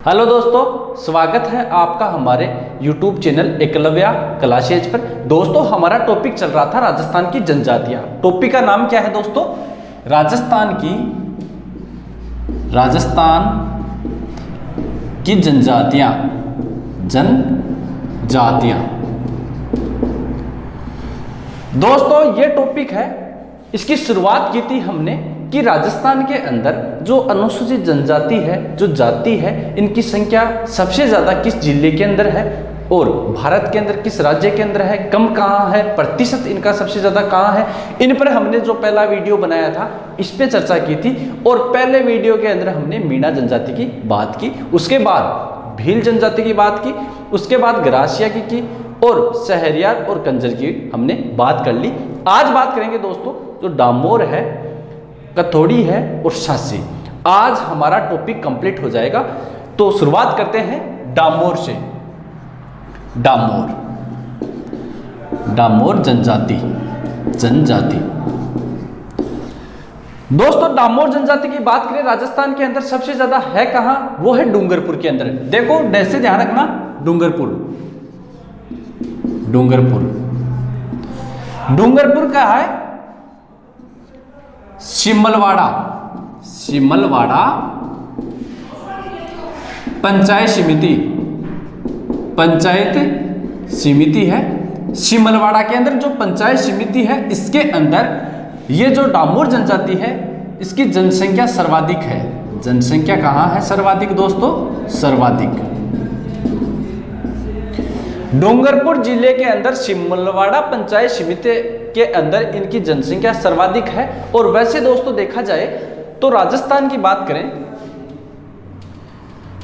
Hello दोस्तों, स्वागत है आपका हमारे YouTube चैनल एकलव्या क्लासेज पर। दोस्तों, हमारा टॉपिक चल रहा था राजस्थान की जनजातियां। टॉपिक का नाम क्या है दोस्तों? राजस्थान की जनजातियां। दोस्तों, ये टॉपिक है, इसकी शुरुआत की थी हमने कि राजस्थान के अंदर जो अनुसूचित जनजाति है, जो जाति है, इनकी संख्या सबसे ज़्यादा किस जिले के अंदर है और भारत के अंदर किस राज्य के अंदर है, कम कहाँ है, प्रतिशत इनका सबसे ज़्यादा कहाँ है। इन पर हमने जो पहला वीडियो बनाया था इस पे चर्चा की थी और पहले वीडियो के अंदर हमने मीणा जनजाति की बात की, उसके बाद भील जनजाति की बात की, उसके बाद गरासिया की और सहरियार और कंजर की हमने बात कर ली। आज बात करेंगे दोस्तों जो डामोर है, कथोड़ी है और सासी। आज हमारा टॉपिक कंप्लीट हो जाएगा। तो शुरुआत करते हैं डामोर से। डामोर जनजाति। दोस्तों, डामोर जनजाति की बात करें राजस्थान के अंदर सबसे ज्यादा है कहां? वो है डूंगरपुर के अंदर। देखो, जैसे ध्यान रखना, डूंगरपुर का है सिमलवाड़ा पंचायत समिति है। सिमलवाड़ा के अंदर जो पंचायत समिति है, इसके अंदर ये जो डामोर जनजाति है, इसकी जनसंख्या सर्वाधिक है। जनसंख्या कहाँ है सर्वाधिक दोस्तों? सर्वाधिक डूंगरपुर जिले के अंदर सिमलवाड़ा पंचायत समिति के अंदर इनकी जनसंख्या सर्वाधिक है। और वैसे दोस्तों देखा जाए तो राजस्थान की बात करें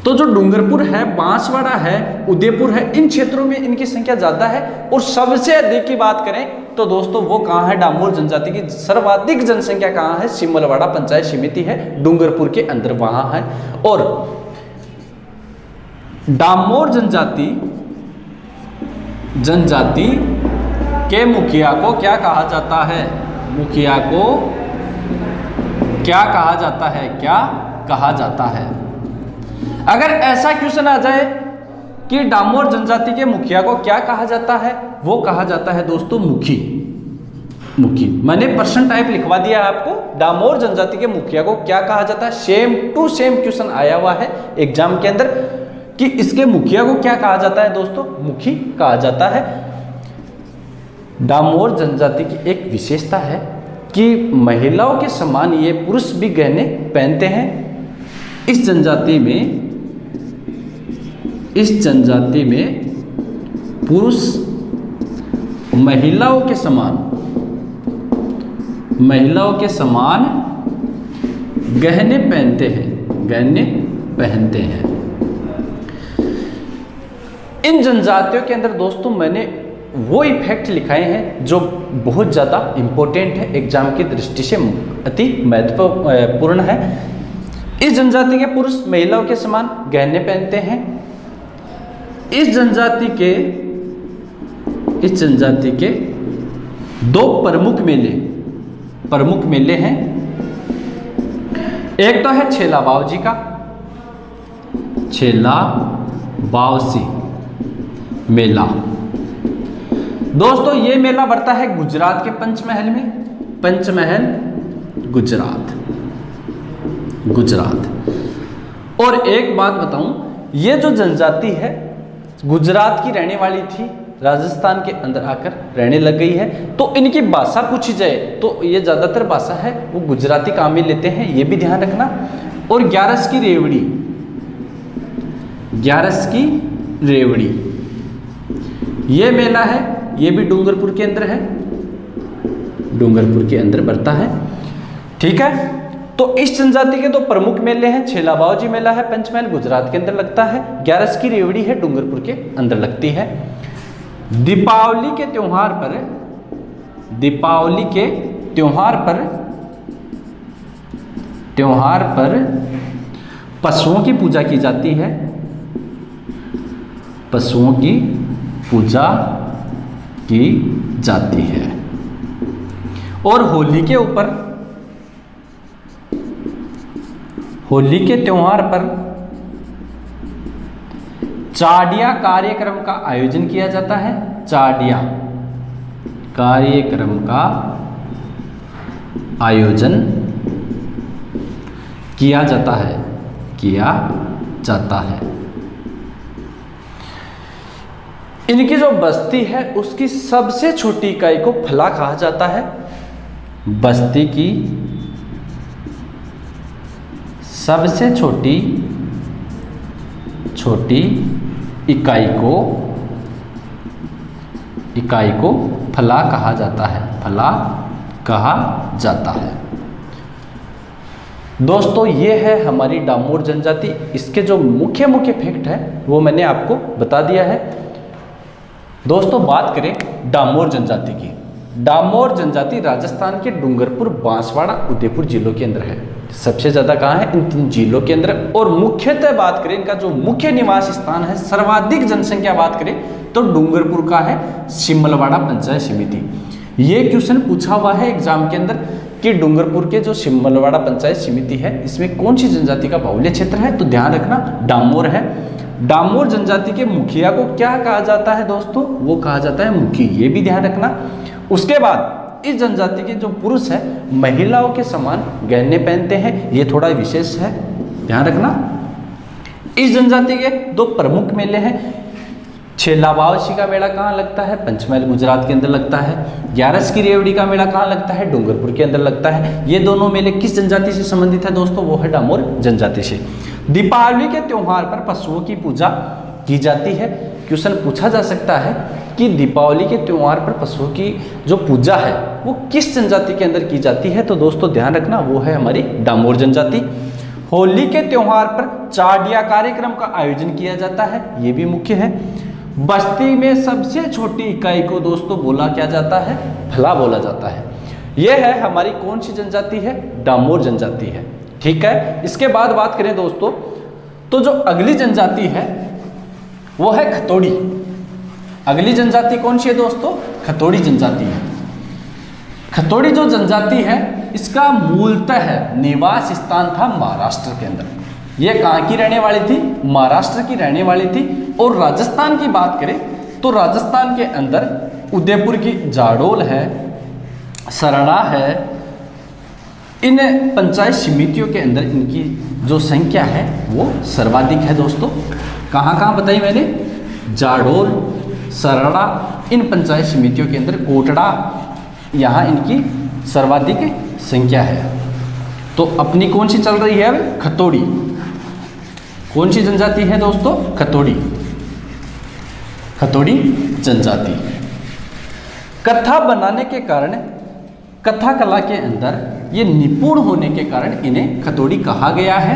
तो जो डूंगरपुर है, बांसवाड़ा है, उदयपुर है, इन क्षेत्रों में इनकी संख्या ज्यादा है। और सबसे अधिक की बात करें तो दोस्तों वो कहाँ है? डामोर जनजाति की सर्वाधिक जनसंख्या कहाँ है? सिमलवाड़ा पंचायत समिति है, डूंगरपुर के अंदर वहां है। और डामोर जनजाति के मुखिया को क्या कहा जाता है? मुखिया को क्या कहा जाता है? अगर ऐसा क्वेश्चन आ जाए कि डामोर जनजाति के मुखिया को क्या कहा जाता है, वो कहा जाता है दोस्तों मुखी। मैंने पर्सन टाइप लिखवा दिया है आपको। डामोर जनजाति के मुखिया को क्या कहा जाता है? सेम टू सेम क्वेश्चन आया हुआ है एग्जाम के अंदर कि इसके मुखिया को क्या कहा जाता है दोस्तों? मुखी कहा जाता है। डामोर जनजाति की एक विशेषता है कि महिलाओं के समान ये पुरुष भी गहने पहनते हैं। इस जनजाति में पुरुष महिलाओं के समान गहने पहनते हैं। इन जनजातियों के अंदर दोस्तों मैंने वो इफेक्ट लिखाए हैं जो बहुत ज़्यादा इंपॉर्टेंट है, एग्जाम की दृष्टि से अति महत्वपूर्ण है। इस जनजाति के पुरुष महिलाओं के समान गहने पहनते हैं। इस जनजाति के दो प्रमुख मेले हैं। एक तो है छेला बावजी का, छेला बावसी मेला। दोस्तों, ये मेला बढ़ता है गुजरात के पंचमहल में। पंचमहल गुजरात। और एक बात बताऊं, ये जो जनजाति है गुजरात की रहने वाली थी, राजस्थान के अंदर आकर रहने लग गई है। तो इनकी भाषा पूछी जाए तो ये ज्यादातर भाषा है वो गुजराती काम में लेते हैं, ये भी ध्यान रखना। और ग्यारस की रेवड़ी ये मेला है, ये भी डूंगरपुर के अंदर है, डूंगरपुर के अंदर बढ़ता है। ठीक है, तो इस जनजाति के दो प्रमुख मेले हैं। छेला बावजी मेला है पंचमहल गुजरात के अंदर लगता है, ग्यारस की रेवड़ी है डूंगरपुर के अंदर लगती है। दीपावली के त्योहार पर पशुओं की पूजा की जाती है। पशुओं की पूजा की जाती है। और होली के त्यौहार पर चाडिया कार्यक्रम का आयोजन किया जाता है। चाडिया कार्यक्रम का आयोजन किया जाता है, किया जाता है। इनकी जो बस्ती है उसकी सबसे छोटी इकाई को फला कहा जाता है। बस्ती की सबसे छोटी इकाई को फला कहा जाता है, फला कहा जाता है। दोस्तों ये है हमारी डामोर जनजाति। इसके जो मुख्य फैक्ट है वो मैंने आपको बता दिया है। दोस्तों बात करें डामोर जनजाति की। डामोर जनजाति राजस्थान के डूंगरपुर, बांसवाड़ा, उदयपुर जिलों के अंदर है। सबसे ज़्यादा कहाँ है? इन 3 जिलों के अंदर। और मुख्यतः बात करें इनका जो मुख्य निवास स्थान है, सर्वाधिक जनसंख्या बात करें तो डूंगरपुर का है सिमलवाड़ा पंचायत समिति। ये क्वेश्चन पूछा हुआ है एग्जाम के अंदर कि डूंगरपुर के जो सिमलवाड़ा पंचायत समिति है इसमें कौन सी जनजाति का बाहुल्य क्षेत्र है? तो ध्यान रखना डामोर है। डामोर जनजाति के मुखिया को क्या कहा जाता है दोस्तों? वो कहा जाता है मुखी। ये भी ध्यान रखना। उसके बाद इस जनजाति के जो पुरुष है महिलाओं के समान गहने पहनते हैं, ये थोड़ा विशेष है, ध्यान रखना। इस जनजाति के 2 प्रमुख मेले हैं। छेलाबावशी का मेला कहाँ लगता है? पंचमहल गुजरात के अंदर लगता है। ग्यारस की रेवड़ी का मेला कहाँ लगता है? डूंगरपुर के अंदर लगता है। ये दोनों मेले किस जनजाति से संबंधित है दोस्तों? वो है डामोर जनजाति से। दीपावली के त्योहार पर पशुओं की पूजा की जाती है। क्वेश्चन पूछा जा सकता है कि दीपावली के त्योहार पर पशुओं की जो पूजा है वो किस जनजाति के अंदर की जाती है? तो दोस्तों ध्यान रखना वो है हमारी डामोर जनजाति। होली के त्योहार पर चाडिया कार्यक्रम का आयोजन किया जाता है, ये भी मुख्य है। बस्ती में सबसे छोटी इकाई को दोस्तों बोला क्या जाता है? फला बोला जाता है। यह है हमारी कौन सी जनजाति है? डामोर जनजाति है। ठीक है। इसके बाद बात करें दोस्तों तो जो अगली जनजाति है वो है खतोड़ी। अगली जनजाति कौन सी है दोस्तों? खतोड़ी जनजाति है। खतोड़ी जो जनजाति है इसका मूलतः निवास स्थान था महाराष्ट्र के अंदर। ये कहाँ की रहने वाली थी? महाराष्ट्र की रहने वाली थी। और राजस्थान की बात करें तो राजस्थान के अंदर उदयपुर की जाडोल है, सरड़ा है। इन पंचायत समितियों के अंदर इनकी जो संख्या है वो सर्वाधिक है दोस्तों। कहाँ बताई मैंने? जाडोल, सरड़ा, इन पंचायत समितियों के अंदर कोटड़ा, यहाँ इनकी सर्वाधिक संख्या है। तो अपनी कौन सी चल रही है अब? खतोड़ी। कौन सी जनजाति है दोस्तों? खतोड़ी। खतोड़ी जनजाति। कथा बनाने के कारण, कथा कला के अंदर ये निपुण होने के कारण इन्हें खतोड़ी कहा गया है।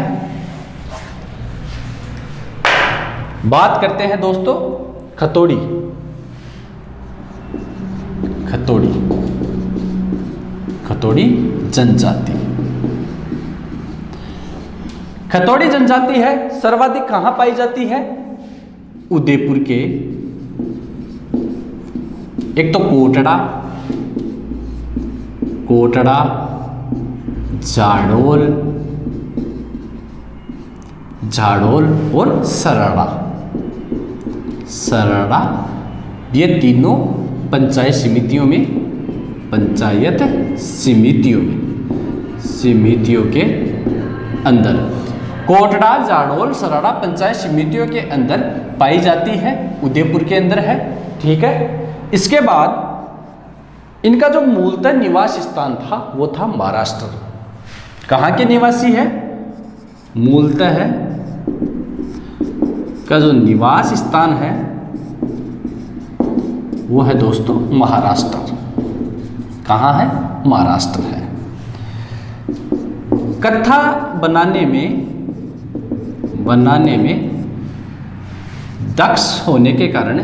बात करते हैं दोस्तों खतोड़ी। खतोड़ी जनजाति। खतोड़ी जनजाति है सर्वाधिक कहां पाई जाती है? उदयपुर के, एक तो कोटड़ा, जाडोल और सरड़ा। ये तीनों पंचायत समितियों के अंदर, कोटड़ा, जाडोल, सरड़ा पंचायत समितियों के अंदर पाई जाती है। उदयपुर के अंदर है। ठीक है। इसके बाद इनका जो मूलतः निवास स्थान था वो था महाराष्ट्र। कहाँ के निवासी है? मूलतः का जो निवास स्थान है वो है दोस्तों महाराष्ट्र। कहाँ है? महाराष्ट्र है। कथा बनाने में दक्ष होने के कारण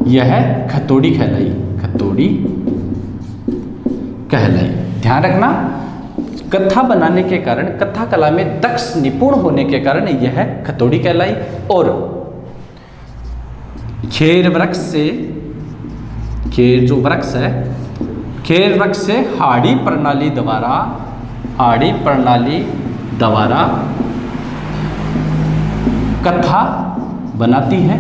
यह खतोड़ी कहलाई। ध्यान रखना, कथा बनाने के कारण, कथा कला में दक्ष निपुण होने के कारण यह खतोड़ी कहलाई। और खेर जो वृक्ष है, खेल वृक्ष से हाड़ी प्रणाली द्वारा कथा बनाती है।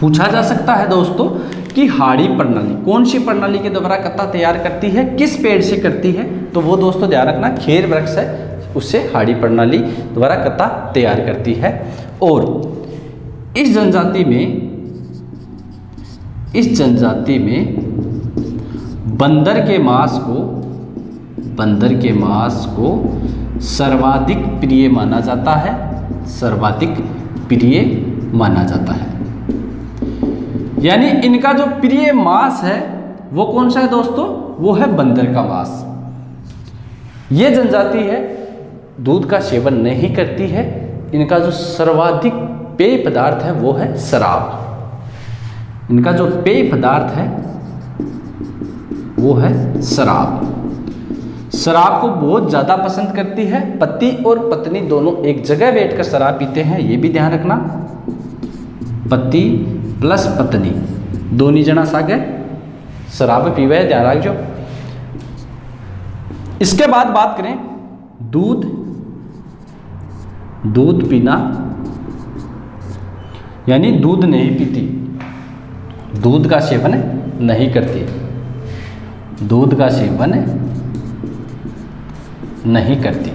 पूछा जा सकता है दोस्तों कि हाड़ी प्रणाली कौन सी प्रणाली के द्वारा कथा तैयार करती है, किस पेड़ से करती है, तो वो दोस्तों ध्यान रखना खेर वृक्ष है, उससे हाड़ी प्रणाली द्वारा कथा तैयार करती है। और इस जनजाति में बंदर के मांस को सर्वाधिक प्रिय माना जाता है। यानी इनका जो प्रिय मांस है वो कौन सा है दोस्तों, वो है बंदर का मांस। ये जनजाति है दूध का सेवन नहीं करती है। इनका जो सर्वाधिक पेय पदार्थ है वो है शराब। इनका जो पेय पदार्थ है वो है शराब। शराब को बहुत ज़्यादा पसंद करती है। पति और पत्नी दोनों एक जगह बैठकर शराब पीते हैं, ये भी ध्यान रखना। पति प्लस पत्नी दोनों जना सागे शराब पीवे, ध्यान रखो। इसके बाद बात करें दूध पीना, यानी दूध नहीं पीती, दूध का सेवन नहीं करती, दूध का सेवन नहीं करती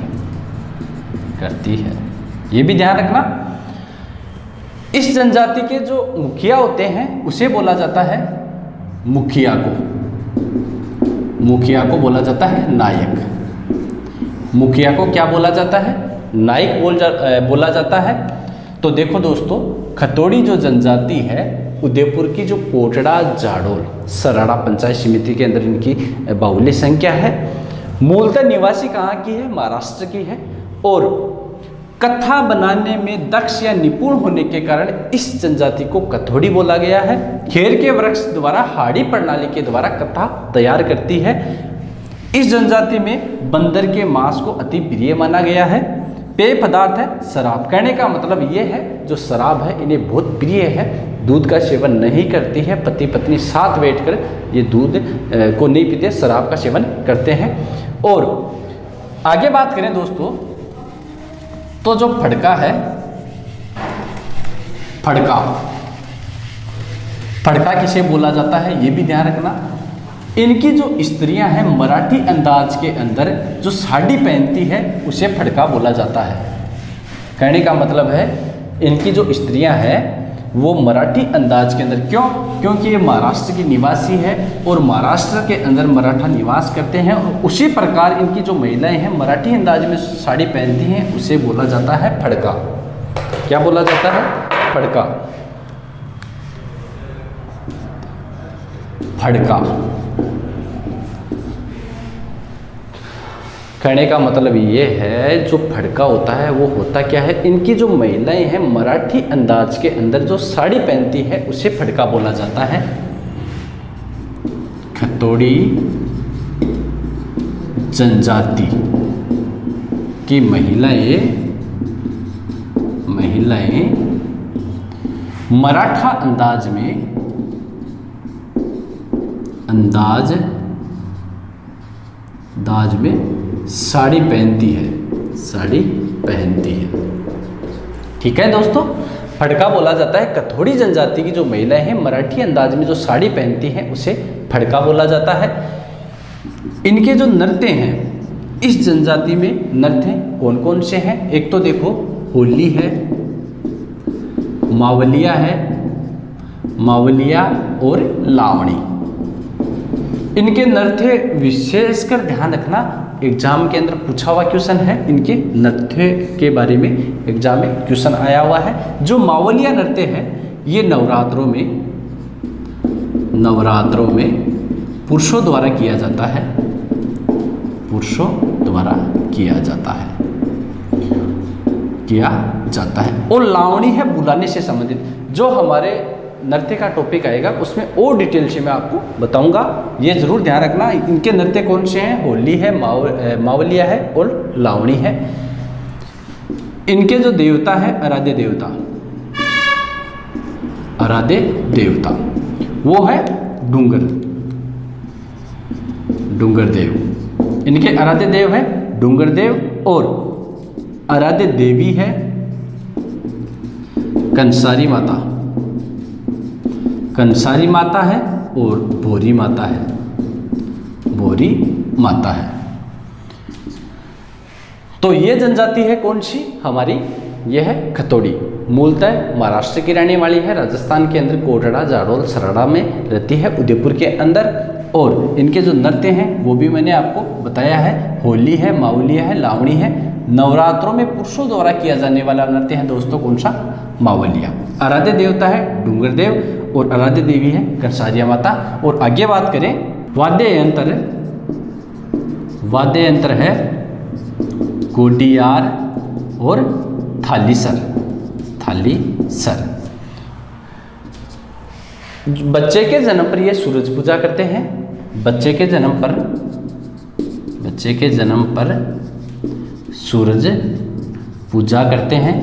है, ये भी ध्यान रखना। इस जनजाति के जो मुखिया होते हैं उसे बोला जाता है मुखिया को बोला जाता है नायक। मुखिया को क्या बोला जाता है, नायक बोला जाता है। तो देखो दोस्तों, खतौड़ी जो जनजाति है उदयपुर की जो कोटड़ा जाडोल सराड़ा पंचायत समिति के अंदर इनकी बाहुल्य संख्या है। मूलतः निवासी कहाँ की है, महाराष्ट्र की है। और कथा बनाने में दक्ष या निपुण होने के कारण इस जनजाति को कथौड़ी बोला गया है। खेर के वृक्ष द्वारा हाड़ी प्रणाली के द्वारा कथा तैयार करती है। इस जनजाति में बंदर के मांस को अति प्रिय माना गया है। पेय पदार्थ है शराब। कहने का मतलब ये है जो शराब है इन्हें बहुत प्रिय है, दूध का सेवन नहीं करती है। पति पत्नी साथ बैठकर ये दूध को नहीं पीते, शराब का सेवन करते हैं। और आगे बात करें दोस्तों, तो जो फड़का है, फड़का किसे बोला जाता है ये भी ध्यान रखना। इनकी जो स्त्रियां हैं मराठी अंदाज के अंदर जो साड़ी पहनती है उसे फड़का बोला जाता है। कहने का मतलब है इनकी जो स्त्रियां हैं वो मराठी अंदाज के अंदर, क्योंकि ये महाराष्ट्र की निवासी है और महाराष्ट्र के अंदर मराठा निवास करते हैं। और उसी प्रकार इनकी जो महिलाएं हैं मराठी अंदाज में साड़ी पहनती हैं, उसे बोला जाता है फड़का। क्या बोला जाता है, फड़का। कहने का मतलब ये है जो फड़का होता है वो होता क्या है, इनकी जो महिलाएं हैं मराठी अंदाज के अंदर जो साड़ी पहनती है उसे फड़का बोला जाता है। खतौड़ी जनजाति की महिलाएं मराठा अंदाज में साड़ी पहनती है। ठीक है दोस्तों, फड़का बोला जाता है। कथौड़ी जनजाति की जो महिलाएं हैं मराठी अंदाज में जो साड़ी पहनती हैं उसे फड़का बोला जाता है। इनके जो नृत्य हैं इस जनजाति में नृत्य कौन कौन से हैं, एक तो देखो होली है, मावलिया और लावणी। इनके नृत्य विशेषकर ध्यान रखना, एग्जाम के अंदर पूछा हुआ क्वेश्चन है, इनके नृत्य के बारे में एग्जाम में क्वेश्चन आया हुआ है। जो मावलिया नृत्य है ये नवरात्रों में पुरुषों द्वारा किया जाता है। और लावणी है बुलाने से संबंधित। जो हमारे नृत्य का टॉपिक आएगा उसमें और डिटेल से मैं आपको बताऊंगा, ये जरूर ध्यान रखना। इनके नृत्य कौन से हैं, होली है, मावलिया है और लावणी है। इनके जो देवता है आराध्य देवता वो है डूंगर, डूंगर देव। इनके आराध्य देव है डूंगर देव और आराध्य देवी है कंसारी माता, कंसारी माता है और भोरी माता है, भोरी माता है। तो ये जनजाति है कौन सी हमारी, यह है खतोड़ी। मूलतः महाराष्ट्र की रहने वाली है, राजस्थान के अंदर कोटड़ा, जाडोल, सराड़ा में रहती है, उदयपुर के अंदर। और इनके जो नृत्य हैं वो भी मैंने आपको बताया है, होली है, मावलिया है, लावणी है। नवरात्रों में पुरुषों द्वारा किया जाने वाला नृत्य है दोस्तों कौन सा, मावलिया। आराध्य देवता है डूंगर देव और आराध्य देवी है कंसारिया माता। और आगे बात करें वाद्य यंत्र, वाद्य यंत्र है गोडियार और थालीसर, थालीसर। बच्चे के जन्म पर ये सूरज पूजा करते हैं, बच्चे के जन्म पर, बच्चे के जन्म पर सूरज पूजा करते हैं।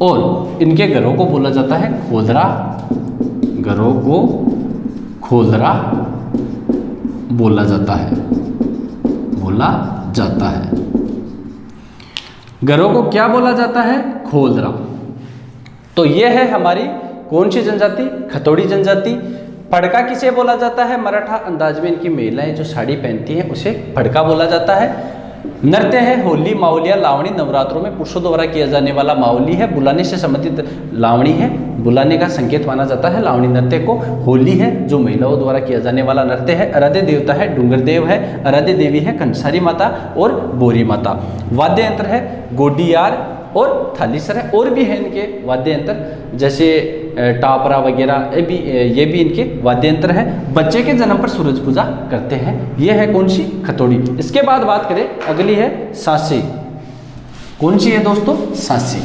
और इनके घरों को बोला जाता है खोदरा, घरों को खोदरा बोला जाता है, बोला जाता है। घरों को क्या बोला जाता है, खोदरा। तो यह है हमारी कौन सी जनजाति, खतोड़ी जनजाति। फड़का किसे बोला जाता है, मराठा अंदाज में इनकी महिलाएं जो साड़ी पहनती हैं उसे फड़का बोला जाता है। नृत्य है होली, मावलिया, लावणी। नवरात्रों में पुरुषों द्वारा किया जाने वाला मावली है, बुलाने से संबंधित लावणी है, बुलाने का संकेत माना जाता है लावणी नृत्य को। होली है जो महिलाओं द्वारा किया जाने वाला नृत्य है। आराध्य देवता है डूंगर देव है, आराध्य देवी है कंसारी माता और बोरी माता। वाद्य यंत्र है गोडियार और थालीसर है। और भी है इनके वाद्य यंत्र जैसे टापरा वगैरह, ये भी इनके वाद्य यंत्र है। बच्चे के जन्म पर सूरज पूजा करते हैं। ये है कौन सी, खतोड़ी। इसके बाद बात करें अगली है सासी। कौन सी है दोस्तों, सासी।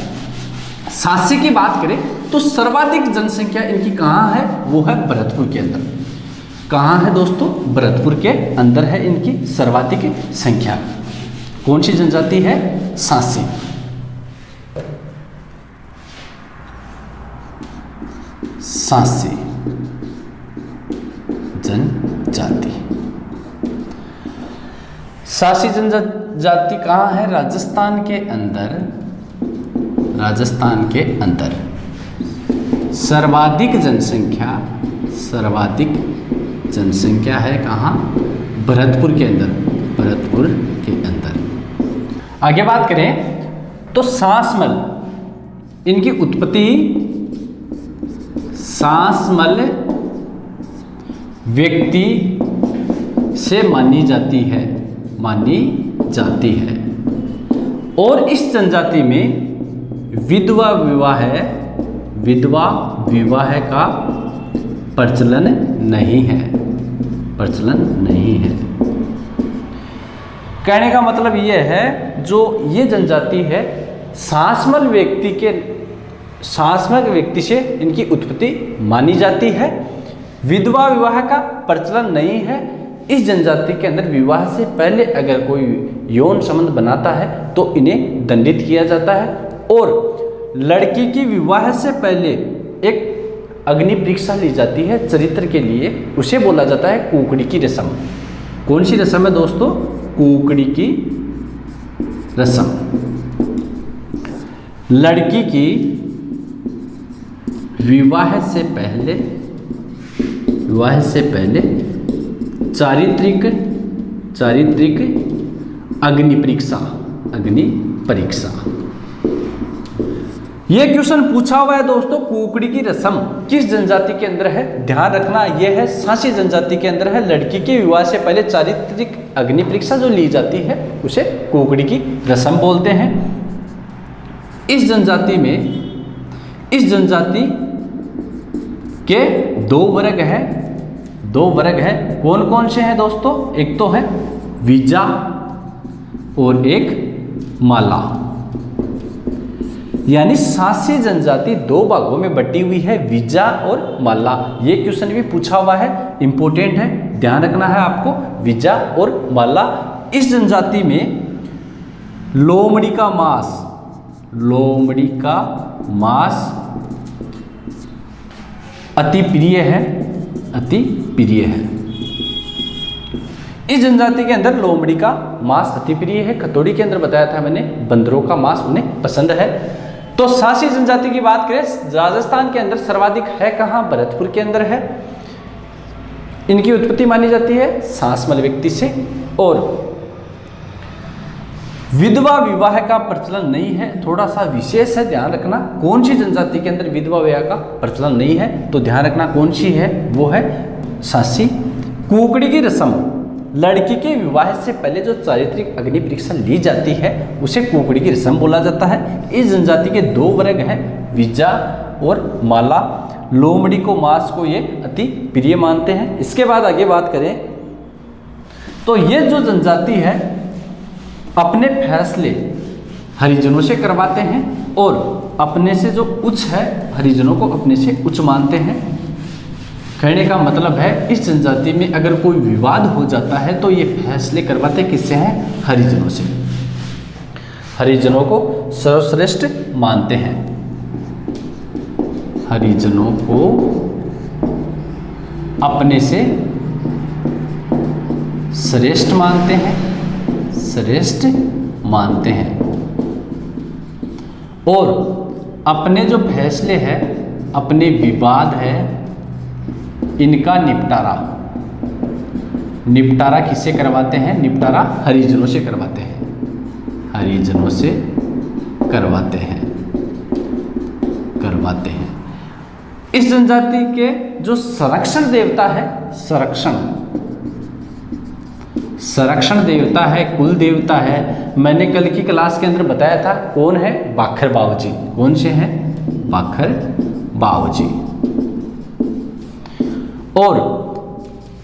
सासी की बात करें तो सर्वाधिक जनसंख्या इनकी कहाँ है, वो है भरतपुर के अंदर। कहाँ है दोस्तों, भरतपुर के अंदर है इनकी सर्वाधिक संख्या। कौन सी जनजाति है, सासी। सासी जनजाति। सासी जनजाति कहाँ है, राजस्थान के अंदर, राजस्थान के अंदर सर्वाधिक जनसंख्या, सर्वाधिक जनसंख्या है कहाँ, भरतपुर के अंदर, भरतपुर के अंदर। आगे बात करें तो सांसमल, इनकी उत्पत्ति सांसमल व्यक्ति से मानी जाती है, मानी जाती है। और इस जनजाति में विधवा विवाह, विधवा विवाह का प्रचलन नहीं है, प्रचलन नहीं है। कहने का मतलब यह है जो ये जनजाति है सांसमल व्यक्ति के, सांसमल व्यक्ति से इनकी उत्पत्ति मानी जाती है। विधवा विवाह का प्रचलन नहीं है। इस जनजाति के अंदर विवाह से पहले अगर कोई यौन संबंध बनाता है तो इन्हें दंडित किया जाता है। और लड़की की विवाह से पहले एक अग्नि परीक्षा ली जाती है चरित्र के लिए, उसे बोला जाता है कुकड़ी की रस्म। कौन सी रस्म है दोस्तों, कुकड़ी की रस्म। लड़की की विवाह से पहले, विवाह से पहले चारित्रिक, चारित्रिक अग्नि परीक्षा, अग्नि परीक्षा। यह क्वेश्चन पूछा हुआ है दोस्तों, कुकड़ी की रस्म किस जनजाति के अंदर है। ध्यान रखना यह है सासी जनजाति के अंदर है। लड़की के विवाह से पहले चारित्रिक अग्नि परीक्षा जो ली जाती है उसे कुकड़ी की रस्म बोलते हैं। इस जनजाति में, इस जनजाति के दो वर्ग हैं, दो वर्ग हैं। कौन कौन से हैं दोस्तों, एक तो है विजा और एक माला। यानी सासी जनजाति दो भागों में बटी हुई है, विजा और माला। ये क्वेश्चन भी पूछा हुआ है, इंपॉर्टेंट है, ध्यान रखना है आपको, विजा और माला। इस जनजाति में लोमड़ी का मांस, लोमड़ी का मांस अति प्रिय है, अति प्रिय है। इस जनजाति के अंदर लोमड़ी का मांस अति प्रिय है। खतौड़ी के अंदर बताया था मैंने बंदरों का मांस उन्हें पसंद है। तो सासी जनजाति की बात करें, राजस्थान के अंदर सर्वाधिक है कहाँ? भरतपुर के अंदर है। इनकी उत्पत्ति मानी जाती है सांसमल व्यक्ति से। और विधवा विवाह का प्रचलन नहीं है, थोड़ा सा विशेष है, ध्यान रखना। कौन सी जनजाति के अंदर विधवा विवाह का प्रचलन नहीं है? तो ध्यान रखना कौन सी है, वो है सासी। कुकड़ी की रस्म, लड़की के विवाह से पहले जो चारित्रिक अग्नि परीक्षा ली जाती है उसे कुकड़ी की रस्म बोला जाता है। इस जनजाति के दो वर्ग हैं, विजा और माला। लोमड़ी को मांस को ये अति प्रिय मानते हैं। इसके बाद आगे बात करें तो ये जो जनजाति है अपने फैसले हरिजनों से करवाते हैं और अपने से जो उच्च है हरिजनों को अपने से उच्च मानते हैं। कहने का मतलब है इस जनजाति में अगर कोई विवाद हो जाता है तो ये फैसले करवाते किससे हैं? हरिजनों से। हरिजनों को सर्वश्रेष्ठ मानते हैं, हरिजनों को अपने से श्रेष्ठ मानते हैं, श्रेष्ठ मानते हैं। और अपने जो फैसले हैं, अपने विवाद है, इनका निपटारा किससे करवाते हैं? निपटारा हरिजनों से करवाते हैं, हरिजनों से करवाते हैं। इस जनजाति के जो संरक्षण देवता है, संरक्षण देवता है, कुल देवता है, मैंने कल की क्लास के अंदर बताया था कौन है? बाखर बावजी। कौन से हैं? बाखर बावजी। और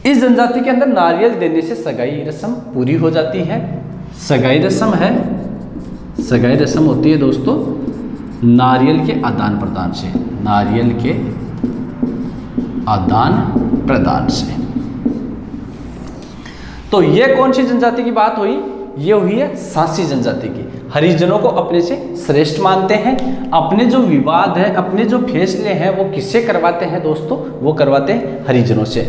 इस जनजाति के अंदर नारियल देने से सगाई रस्म पूरी हो जाती है। सगाई रस्म होती है दोस्तों नारियल के आदान प्रदान से, नारियल के आदान प्रदान से। तो ये कौन सी जनजाति की बात हुई? ये हुई है सासी जनजाति की। हरिजनों को अपने से श्रेष्ठ मानते हैं, अपने जो विवाद है, अपने जो फैसले हैं वो किससे करवाते हैं दोस्तों? वो करवाते हैं हरिजनों से।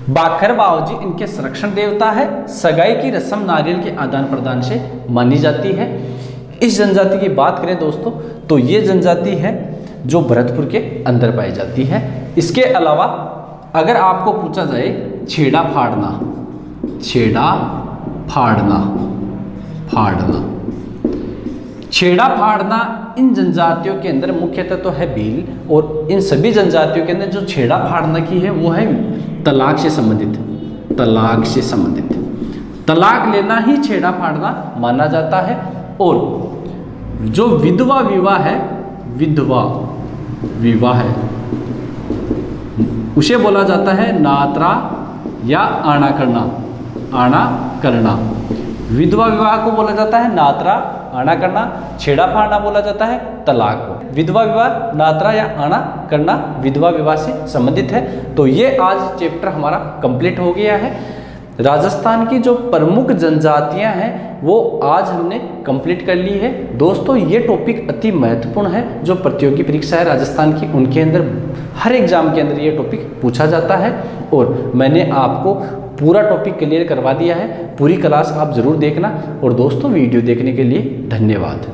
बाखर बावजी इनके संरक्षण देवता है। सगाई की रस्म नारियल के आदान प्रदान से मानी जाती है। इस जनजाति की बात करें दोस्तों तो ये जनजाति है जो भरतपुर के अंदर पाई जाती है। इसके अलावा अगर आपको पूछा जाए छेड़ा फाड़ना इन जनजातियों के अंदर मुख्यतः तो है भील। और इन सभी जनजातियों के अंदर जो छेड़ा फाड़ना की है वो है तलाक से संबंधित। तलाक लेना ही छेड़ा फाड़ना माना जाता है। और जो विधवा विवाह है उसे बोला जाता है नात्रा या आना करना। विधवा विवाह को बोला जाता है नात्रा, आना करना। छेड़ा फाड़ना बोला जाता है तलाक को। विधवा विवाह नात्रा या आना करना विधवा विवाह से संबंधित है। तो ये आज चैप्टर हमारा कंप्लीट हो गया है। राजस्थान की जो प्रमुख जनजातियां हैं वो आज हमने कंप्लीट कर ली है। दोस्तों ये टॉपिक अति महत्वपूर्ण है। जो प्रतियोगी परीक्षा है राजस्थान की उनके अंदर हर एग्जाम के अंदर ये टॉपिक पूछा जाता है और मैंने आपको पूरा टॉपिक क्लियर करवा दिया है। पूरी क्लास आप ज़रूर देखना। और दोस्तों वीडियो देखने के लिए धन्यवाद।